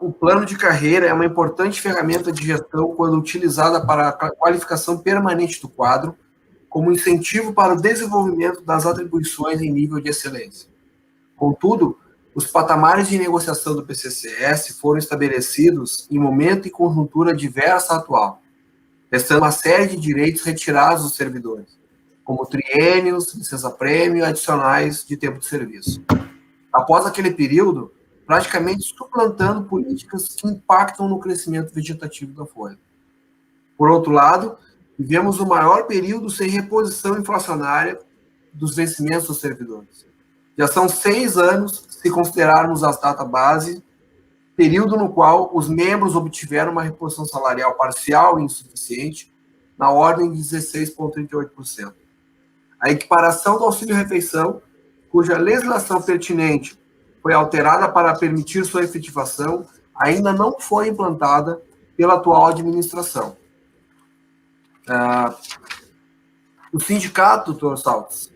o plano de carreira é uma importante ferramenta de gestão quando utilizada para a qualificação permanente do quadro, como incentivo para o desenvolvimento das atribuições em nível de excelência. Contudo, os patamares de negociação do PCCS foram estabelecidos em momento e conjuntura diversa atual, restando uma série de direitos retirados dos servidores, como triênios, licença-prêmio e adicionais de tempo de serviço. Após aquele período, praticamente suplantando políticas que impactam no crescimento vegetativo da folha. Por outro lado, vivemos o maior período sem reposição inflacionária dos vencimentos dos servidores. Já são 6 anos, se considerarmos as datas base, período no qual os membros obtiveram uma reposição salarial parcial e insuficiente, na ordem de 16,38%. A equiparação do auxílio-refeição, cuja legislação pertinente foi alterada para permitir sua efetivação, ainda não foi implantada pela atual administração. O sindicato, doutor Saltes,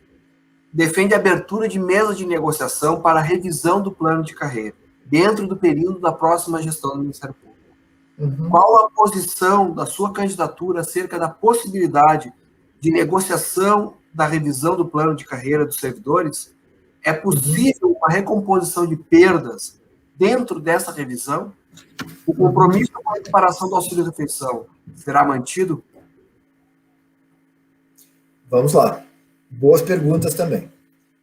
defende a abertura de mesa de negociação para a revisão do plano de carreira, dentro do período da próxima gestão do Ministério Público. Qual a posição da sua candidatura acerca da possibilidade de negociação da revisão do plano de carreira dos servidores? É possível uma recomposição de perdas dentro dessa revisão? O compromisso com a equiparação do auxílio-refeição será mantido? Vamos lá. Boas perguntas também.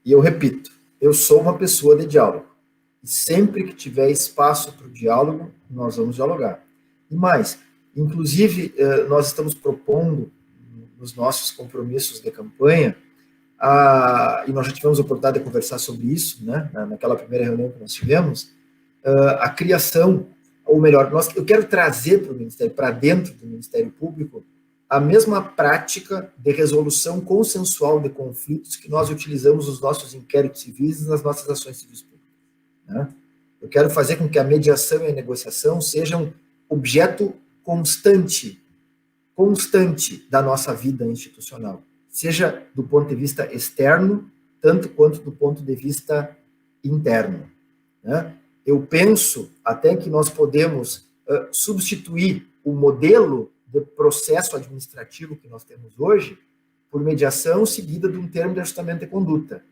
E eu repito, eu sou uma pessoa de diálogo. E sempre que tiver espaço para o diálogo, nós vamos dialogar. E mais, inclusive, nós estamos propondo, nos nossos compromissos de campanha, e nós já tivemos a oportunidade de conversar sobre isso, né, naquela primeira reunião que nós tivemos, a criação, ou melhor, eu quero trazer para o Ministério, para dentro do Ministério Público, a mesma prática de resolução consensual de conflitos que nós utilizamos nos nossos inquéritos civis e nas nossas ações civis públicas. Né? Eu quero fazer com que a mediação e a negociação sejam objeto constante da nossa vida institucional, seja do ponto de vista externo, tanto quanto do ponto de vista interno. Né? Eu penso até que nós podemos substituir o modelo de processo administrativo que nós temos hoje por mediação seguida de um termo de ajustamento de conduta,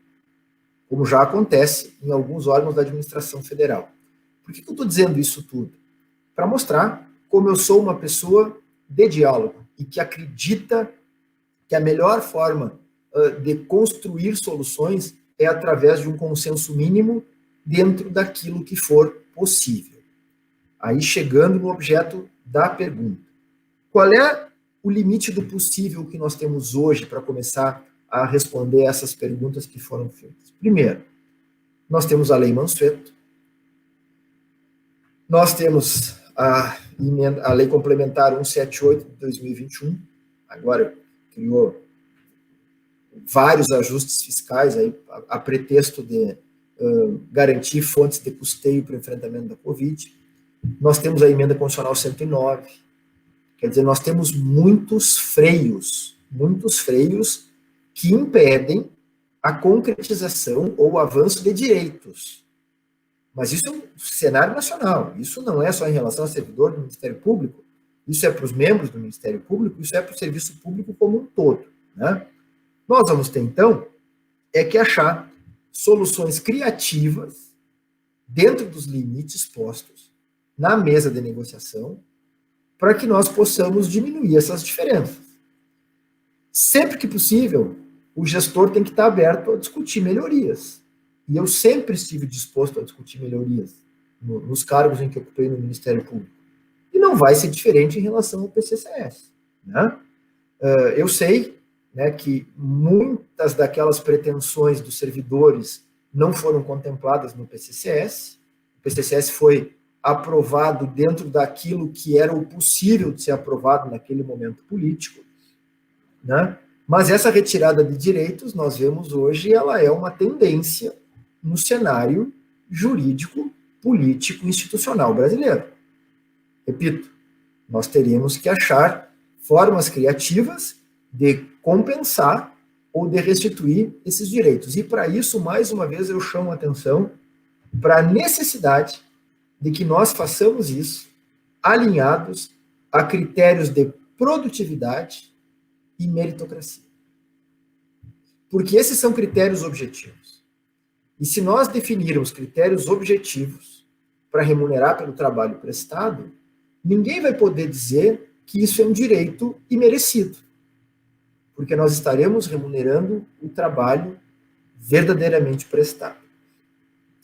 como já acontece em alguns órgãos da administração federal. Por que eu estou dizendo isso tudo? Para mostrar como eu sou uma pessoa de diálogo e que acredita que a melhor forma de construir soluções é através de um consenso mínimo dentro daquilo que for possível. Aí chegando no objeto da pergunta. Qual é o limite do possível que nós temos hoje para começar a responder essas perguntas que foram feitas? Primeiro, nós temos a Lei Mansueto, nós temos a Lei Complementar 178 de 2021, agora criou vários ajustes fiscais aí, a pretexto de garantir fontes de custeio para o enfrentamento da Covid. Nós temos a Emenda Constitucional 109, quer dizer, nós temos muitos freios que impedem a concretização ou o avanço de direitos. Mas isso é um cenário nacional, isso não é só em relação ao servidor do Ministério Público, isso é para os membros do Ministério Público, isso é para o serviço público como um todo. Né? Nós vamos ter, então, que achar soluções criativas dentro dos limites postos na mesa de negociação para que nós possamos diminuir essas diferenças. Sempre que possível, o gestor tem que estar aberto a discutir melhorias. E eu sempre estive disposto a discutir melhorias nos cargos em que ocupei no Ministério Público. E não vai ser diferente em relação ao PCCS. Né? Eu sei, né, que muitas daquelas pretensões dos servidores não foram contempladas no PCCS. O PCCS foi aprovado dentro daquilo que era o possível de ser aprovado naquele momento político, né? Mas essa retirada de direitos, nós vemos hoje, ela é uma tendência no cenário jurídico, político, institucional brasileiro. Repito, nós teríamos que achar formas criativas de compensar ou de restituir esses direitos. E para isso, mais uma vez, eu chamo a atenção para a necessidade de que nós façamos isso alinhados a critérios de produtividade e meritocracia. Porque esses são critérios objetivos. E se nós definirmos critérios objetivos para remunerar pelo trabalho prestado, ninguém vai poder dizer que isso é um direito imerecido. Porque nós estaremos remunerando o trabalho verdadeiramente prestado.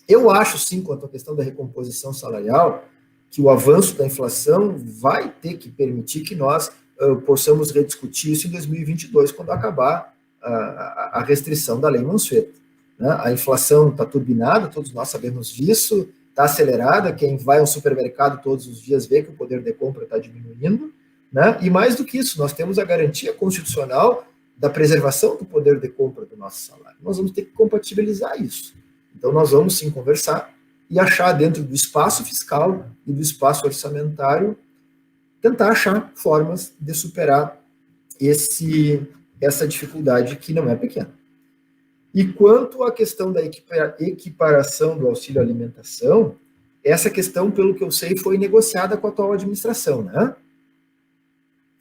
Eu acho, sim, quanto à questão da recomposição salarial, que o avanço da inflação vai ter que permitir que nós possamos rediscutir isso em 2022, quando acabar a restrição da lei Mansueto. Né? A inflação está turbinada, todos nós sabemos disso, está acelerada, quem vai ao supermercado todos os dias vê que o poder de compra está diminuindo, né? E mais do que isso, nós temos a garantia constitucional da preservação do poder de compra do nosso salário. Nós vamos ter que compatibilizar isso. Então, nós vamos sim conversar e achar dentro do espaço fiscal e do espaço orçamentário, tentar achar formas de superar essa dificuldade que não é pequena. E quanto à questão da equiparação do auxílio alimentação, essa questão, pelo que eu sei, foi negociada com a atual administração, né?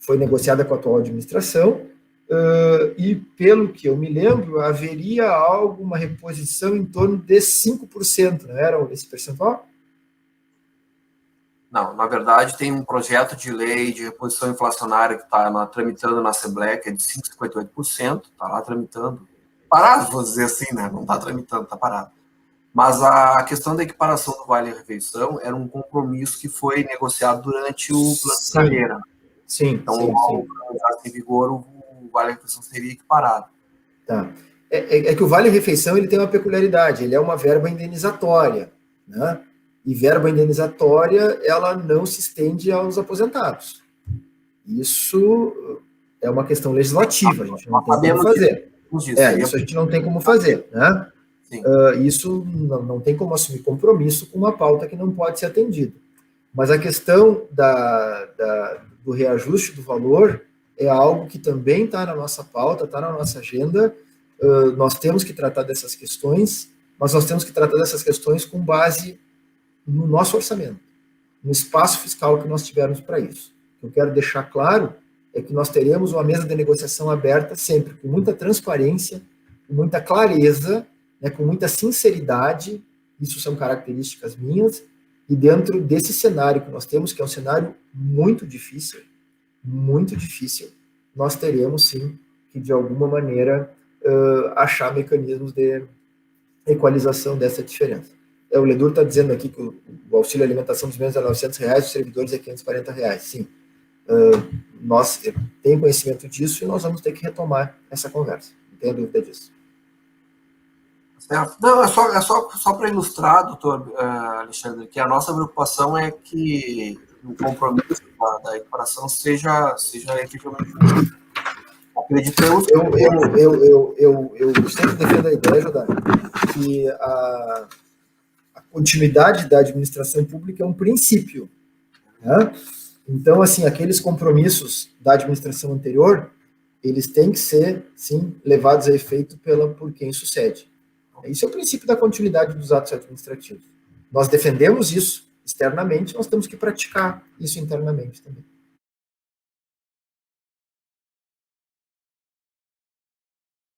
Foi negociada com a atual administração, e pelo que eu me lembro, haveria alguma reposição em torno de 5%, não era esse percentual? Não, na verdade tem um projeto de lei de reposição inflacionária que está tramitando na Assembleia, que é de 5,58%, está lá tramitando. Parado, vou dizer assim, né? Não está tramitando, está parado. Mas a questão da equiparação do Vale-Refeição era um compromisso que foi negociado durante o plano de carreira. Sim, então, sim. ao entrar em vigor, o Vale-Refeição seria equiparado. Tá. É que o Vale-Refeição ele tem uma peculiaridade, ele é uma verba indenizatória, né? E verba indenizatória, ela não se estende aos aposentados. Isso é uma questão legislativa, a gente não tem como fazer. Isso a gente não tem como fazer, né? Isso não tem como assumir compromisso com uma pauta que não pode ser atendida. Mas a questão do reajuste do valor é algo que também está na nossa pauta, está na nossa agenda. Nós temos que tratar dessas questões, mas nós temos que tratar dessas questões com base no nosso orçamento, no espaço fiscal que nós tivermos para isso. O que eu quero deixar claro é que nós teremos uma mesa de negociação aberta sempre, com muita transparência, com muita clareza, né, com muita sinceridade, isso são características minhas, e dentro desse cenário que nós temos, que é um cenário muito difícil, nós teremos sim que, de alguma maneira, achar mecanismos de equalização dessa diferença. O Ledur está dizendo aqui que o auxílio alimentação dos menos é R$900, os servidores é R$540. Sim, nós temos conhecimento disso e nós vamos ter que retomar essa conversa. Não tenho dúvida disso. Não, é só para ilustrar, doutor Alexandre, que a nossa preocupação é que o compromisso da equiparação seja efetivamente. Acreditamos. Eu sempre defendo a ideia, Jodar, que a continuidade da administração pública é um princípio, né? Então, assim, aqueles compromissos da administração anterior, eles têm que ser, sim, levados a efeito por quem sucede. Isso é o princípio da continuidade dos atos administrativos. Nós defendemos isso externamente, nós temos que praticar isso internamente também.